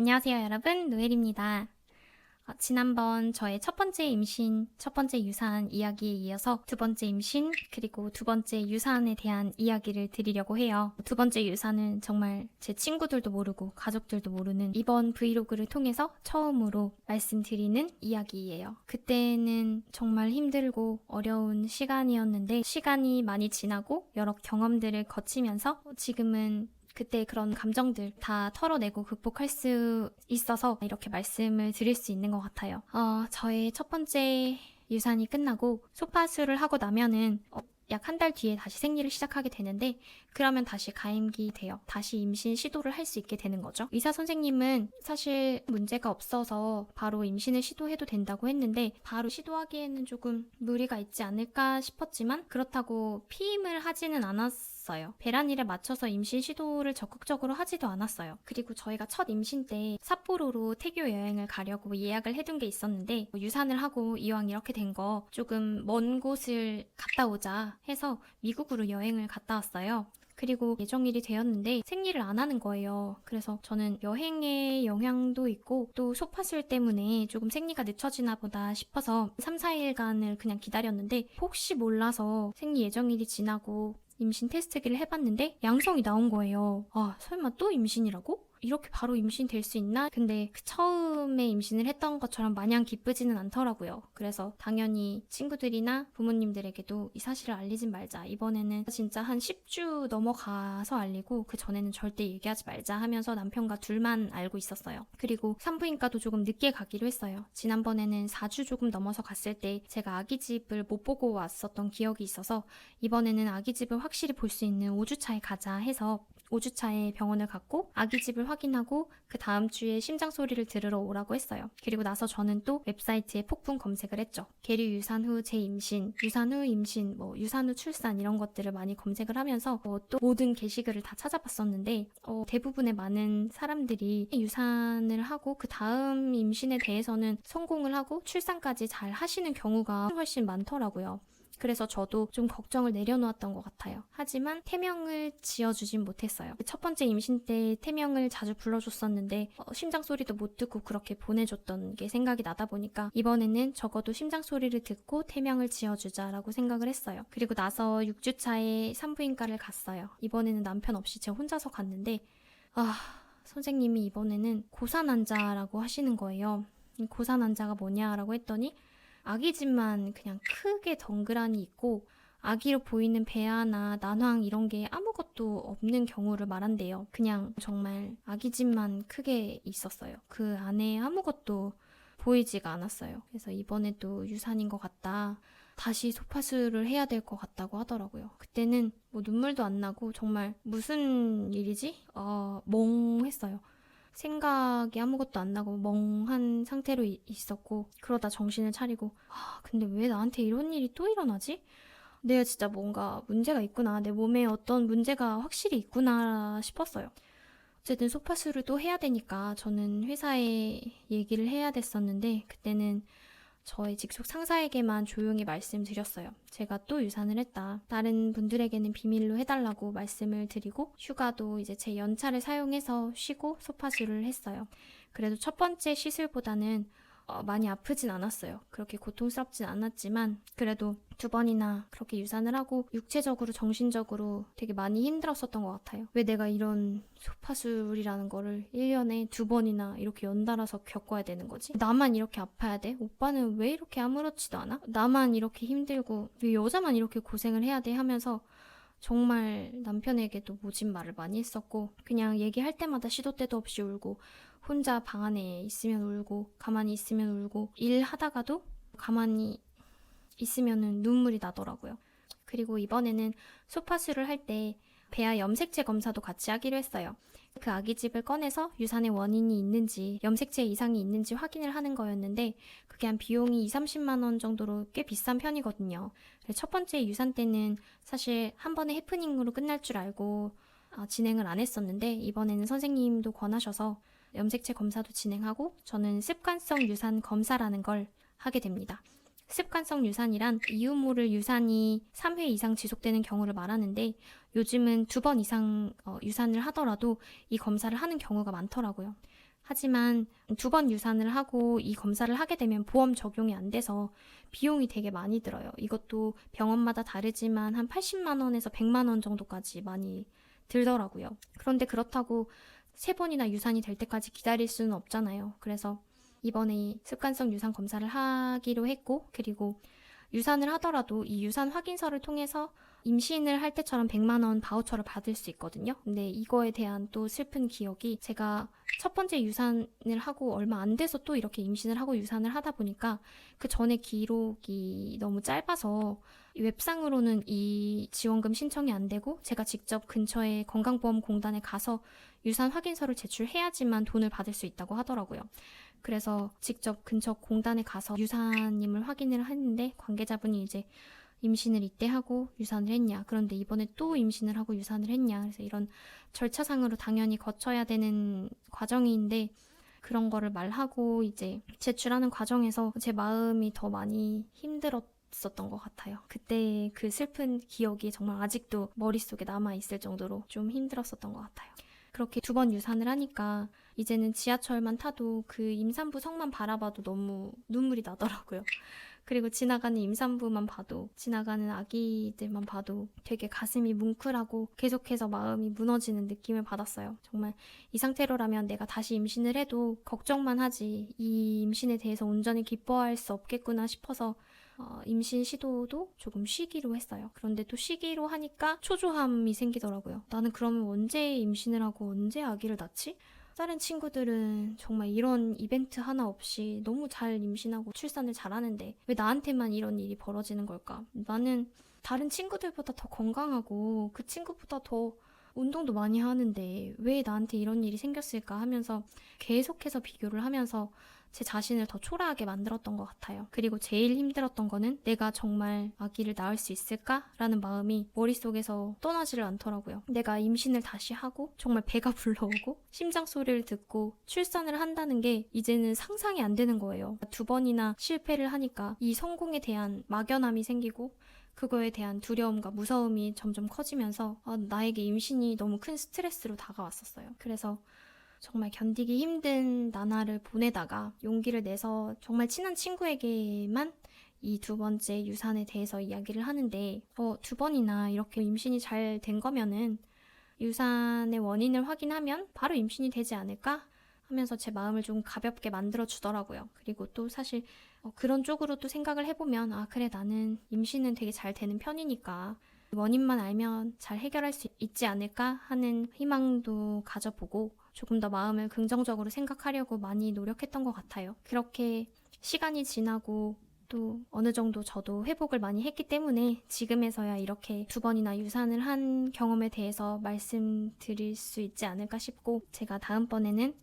안녕하세요, 여러분. 노엘입니다. 지난번 저의 첫 번째 임신, 첫 번째 유산 이야기에 이어서 두 번째 임신, 그리고 두 번째 유산에 대한 이야기를 드리려고 해요. 두 번째 유산은 정말 제 친구들도 모르고 가족들도 모르는 이번 브이로그를 통해서 처음으로 말씀드리는 이야기예요. 그때는 정말 힘들고 어려운 시간이었는데 시간이 많이 지나고 여러 경험들을 거치면서 지금은 그때 그런 감정들 다 털어내고 극복할 수 있어서 이렇게 말씀을 드릴 수 있는 것 같아요. 저의 첫 번째 유산이 끝나고 소파수를 하고 나면은 약 한 달 뒤에 다시 생리를 시작하게 되는데 그러면 다시 가임기 돼요. 다시 임신 시도를 할 수 있게 되는 거죠. 의사 선생님은 사실 문제가 없어서 바로 임신을 시도해도 된다고 했는데 바로 시도하기에는 조금 무리가 있지 않을까 싶었지만 그렇다고 피임을 하지는 않았어요. 배란일에 맞춰서 임신 시도를 적극적으로 하지도 않았어요. 그리고 저희가 첫 임신 때 삿포로로 태교 여행을 가려고 예약을 해둔 게 있었는데 유산을 하고 이왕 이렇게 된 거 조금 먼 곳을 갔다 오자 해서 미국으로 여행을 갔다 왔어요. 그리고 예정일이 되었는데 생리를 안 하는 거예요. 그래서 저는 여행의 영향도 있고 또 소파술 때문에 조금 생리가 늦춰지나 보다 싶어서 3, 4일간을 그냥 기다렸는데 혹시 몰라서 생리 예정일이 지나고 임신 테스트기를 해봤는데 양성이 나온 거예요. 설마 또 임신이라고? 이렇게 바로 임신될 수 있나? 근데 처음에 임신을 했던 것처럼 마냥 기쁘지는 않더라고요. 그래서 당연히 친구들이나 부모님들에게도 이 사실을 알리진 말자. 이번에는 진짜 한 10주 넘어가서 알리고 그 전에는 절대 얘기하지 말자 하면서 남편과 둘만 알고 있었어요. 그리고 산부인과도 조금 늦게 가기로 했어요. 지난번에는 4주 조금 넘어서 갔을 때 제가 아기집을 못 보고 왔었던 기억이 있어서 이번에는 아기집을 확실히 볼 수 있는 5주차에 가자 해서 5주차에 병원을 갔고 아기집을 확인하고 그 다음 주에 심장 소리를 들으러 오라고 했어요. 그리고 나서 저는 또 웹사이트에 폭풍 검색을 했죠. 계류 유산 후 재임신, 유산 후 임신, 유산 후 출산 이런 것들을 많이 검색을 하면서 또 모든 게시글을 다 찾아봤었는데 대부분의 많은 사람들이 유산을 하고 그 다음 임신에 대해서는 성공을 하고 출산까지 잘 하시는 경우가 훨씬 많더라고요. 그래서 저도 좀 걱정을 내려놓았던 것 같아요. 하지만 태명을 지어주진 못했어요. 첫 번째 임신 때 태명을 자주 불러줬었는데 심장 소리도 못 듣고 그렇게 보내줬던 게 생각이 나다 보니까 이번에는 적어도 심장 소리를 듣고 태명을 지어주자라고 생각을 했어요. 그리고 나서 6주차에 산부인과를 갔어요. 이번에는 남편 없이 제가 혼자서 갔는데 선생님이 이번에는 고산환자라고 하시는 거예요. 고산환자가 뭐냐라고 했더니 아기집만 그냥 크게 덩그라니 있고 아기로 보이는 배아나 난황 이런 게 아무것도 없는 경우를 말한대요. 그냥 정말 아기집만 크게 있었어요. 그 안에 아무것도 보이지가 않았어요. 그래서 이번에도 유산인 것 같다. 다시 소파수를 해야 될 것 같다고 하더라고요. 그때는 눈물도 안 나고 정말 무슨 일이지? 멍했어요. 생각이 아무것도 안 나고 멍한 상태로 있었고 그러다 정신을 차리고 근데 왜 나한테 이런 일이 또 일어나지? 내가 진짜 뭔가 문제가 있구나. 내 몸에 어떤 문제가 확실히 있구나 싶었어요. 어쨌든 소파수를 또 해야 되니까 저는 회사에 얘기를 해야 됐었는데 그때는 저의 직속 상사에게만 조용히 말씀드렸어요. 제가 또 유산을 했다. 다른 분들에게는 비밀로 해달라고 말씀을 드리고 휴가도 이제 제 연차를 사용해서 쉬고 소파수를 했어요. 그래도 첫 번째 시술보다는 많이 아프진 않았어요. 그렇게 고통스럽진 않았지만 그래도 2번이나 그렇게 유산을 하고 육체적으로 정신적으로 되게 많이 힘들었었던 것 같아요. 왜 내가 이런 소파술이라는 거를 1년에 2번이나 이렇게 연달아서 겪어야 되는 거지? 나만 이렇게 아파야 돼? 오빠는 왜 이렇게 아무렇지도 않아? 나만 이렇게 힘들고 왜 여자만 이렇게 고생을 해야 돼? 하면서 정말 남편에게도 모진 말을 많이 했었고 그냥 얘기할 때마다 시도 때도 없이 울고 혼자 방 안에 있으면 울고 가만히 있으면 울고 일하다가도 가만히 있으면 눈물이 나더라고요. 그리고 이번에는 소파수를 할 때 배아 염색체 검사도 같이 하기로 했어요. 그 아기집을 꺼내서 유산의 원인이 있는지 염색체 이상이 있는지 확인을 하는 거였는데 그게 한 비용이 30만 원 정도로 꽤 비싼 편이거든요. 첫 번째 유산 때는 사실 한 번에 해프닝으로 끝날 줄 알고 진행을 안 했었는데 이번에는 선생님도 권하셔서 염색체 검사도 진행하고 저는 습관성 유산 검사라는 걸 하게 됩니다. 습관성 유산이란 이유 모를 유산이 3회 이상 지속되는 경우를 말하는데 요즘은 2번 이상 유산을 하더라도 이 검사를 하는 경우가 많더라고요. 하지만 2번 유산을 하고 이 검사를 하게 되면 보험 적용이 안 돼서 비용이 되게 많이 들어요. 이것도 병원마다 다르지만 한 80만 원에서 100만 원 정도까지 많이 들더라고요. 그런데 그렇다고 3번이나 유산이 될 때까지 기다릴 수는 없잖아요. 그래서 이번에 습관성 유산 검사를 하기로 했고, 그리고 유산을 하더라도 이 유산 확인서를 통해서 임신을 할 때처럼 100만 원 바우처를 받을 수 있거든요. 근데 이거에 대한 또 슬픈 기억이, 제가 첫 번째 유산을 하고 얼마 안 돼서 또 이렇게 임신을 하고 유산을 하다 보니까 그 전에 기록이 너무 짧아서 웹상으로는 이 지원금 신청이 안 되고, 제가 직접 근처에 건강보험공단에 가서 유산 확인서를 제출해야지만 돈을 받을 수 있다고 하더라고요. 그래서 직접 근처 공단에 가서 유산임을 확인을 했는데, 관계자분이 이제 임신을 이때 하고 유산을 했냐, 그런데 이번에 또 임신을 하고 유산을 했냐, 그래서 이런 절차상으로 당연히 거쳐야 되는 과정인데, 그런 거를 말하고 이제 제출하는 과정에서 제 마음이 더 많이 힘들었었던 것 같아요. 그때 그 슬픈 기억이 정말 아직도 머릿속에 남아있을 정도로 좀 힘들었었던 것 같아요. 그렇게 2번 유산을 하니까 이제는 지하철만 타도 그 임산부 성만 바라봐도 너무 눈물이 나더라고요. 그리고 지나가는 임산부만 봐도, 지나가는 아기들만 봐도 되게 가슴이 뭉클하고 계속해서 마음이 무너지는 느낌을 받았어요. 정말 이 상태로라면 내가 다시 임신을 해도 걱정만 하지 이 임신에 대해서 온전히 기뻐할 수 없겠구나 싶어서 임신 시도도 조금 쉬기로 했어요. 그런데 또 쉬기로 하니까 초조함이 생기더라고요. 나는 그러면 언제 임신을 하고 언제 아기를 낳지? 다른 친구들은 정말 이런 이벤트 하나 없이 너무 잘 임신하고 출산을 잘하는데 왜 나한테만 이런 일이 벌어지는 걸까? 나는 다른 친구들보다 더 건강하고 그 친구보다 더 운동도 많이 하는데 왜 나한테 이런 일이 생겼을까 하면서 계속해서 비교를 하면서 제 자신을 더 초라하게 만들었던 것 같아요. 그리고 제일 힘들었던 거는 내가 정말 아기를 낳을 수 있을까라는 마음이 머릿속에서 떠나지를 않더라고요. 내가 임신을 다시 하고 정말 배가 불러오고 심장 소리를 듣고 출산을 한다는 게 이제는 상상이 안 되는 거예요. 2번이나 실패를 하니까 이 성공에 대한 막연함이 생기고 그거에 대한 두려움과 무서움이 점점 커지면서 나에게 임신이 너무 큰 스트레스로 다가왔었어요. 그래서 정말 견디기 힘든 나날을 보내다가 용기를 내서 정말 친한 친구에게만 이 2번째 유산에 대해서 이야기를 하는데 2번이나 이렇게 임신이 잘 된 거면은 유산의 원인을 확인하면 바로 임신이 되지 않을까 하면서 제 마음을 좀 가볍게 만들어 주더라고요. 그리고 또 사실 그런 쪽으로 또 생각을 해보면 그래, 나는 임신은 되게 잘 되는 편이니까 원인만 알면 잘 해결할 수 있지 않을까 하는 희망도 가져보고 조금 더 마음을 긍정적으로 생각하려고 많이 노력했던 것 같아요. 그렇게 시간이 지나고 또 어느 정도 저도 회복을 많이 했기 때문에 지금에서야 이렇게 2번이나 유산을 한 경험에 대해서 말씀드릴 수 있지 않을까 싶고, 제가 다음번에는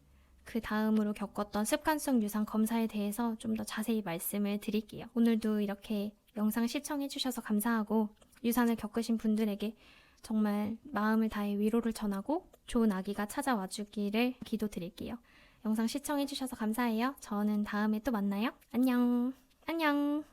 그 다음으로 겪었던 습관성 유산 검사에 대해서 좀 더 자세히 말씀을 드릴게요. 오늘도 이렇게 영상 시청해주셔서 감사하고, 유산을 겪으신 분들에게 정말 마음을 다해 위로를 전하고 좋은 아기가 찾아와 주기를 기도드릴게요. 영상 시청해주셔서 감사해요. 저는 다음에 또 만나요. 안녕. 안녕.